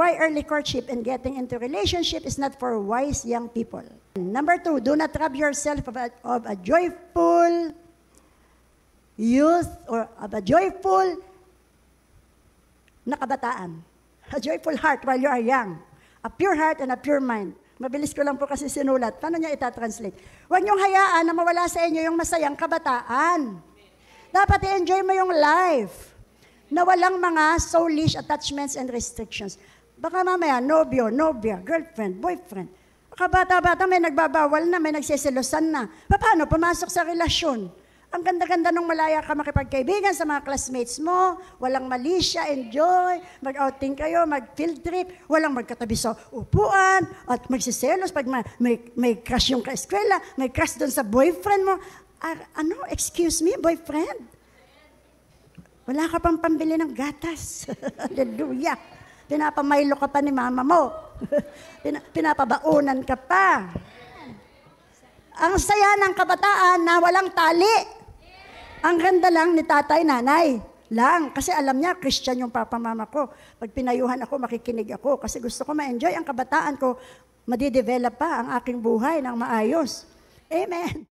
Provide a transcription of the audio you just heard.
why early courtship and getting into relationship is not for wise young people. Number 2, do not rob yourself of a joyful youth or of a joyful na kabataan. A joyful heart while you are young. A pure heart and a pure mind. Mabilis ko lang po kasi sinulat. Paano niya itatranslate? Huwag niyong hayaan na mawala sa inyo yung masayang kabataan. Dapat i-enjoy mo yung life na walang mga soulish attachments and restrictions. Baka mamaya, nobyo, nobya, girlfriend, boyfriend. Bata-bata, may nagbabawal na, may nagsiselosan na. Paano? Pumasok sa relasyon. Ang ganda-ganda nung malaya ka makipagkaibigan sa mga classmates mo, walang malisya, enjoy, mag-outing kayo, mag-field trip, walang magkatabi sa upuan, at magsiselos pag may crush yung ka-eskwela, may crush doon sa boyfriend mo. Excuse me, boyfriend? Wala ka pang pambili ng gatas. Hallelujah. Pinapamaylo ka pa ni mama mo. Pinapabaunan ka pa. Ang saya ng kabataan na walang tali. Ang ganda lang ni tatay, nanay lang. Kasi alam niya, Christian yung papa mama ko. Pag pinayuhan ako, makikinig ako. Kasi gusto ko ma-enjoy ang kabataan ko. Madidevelop pa ang aking buhay ng maayos. Amen.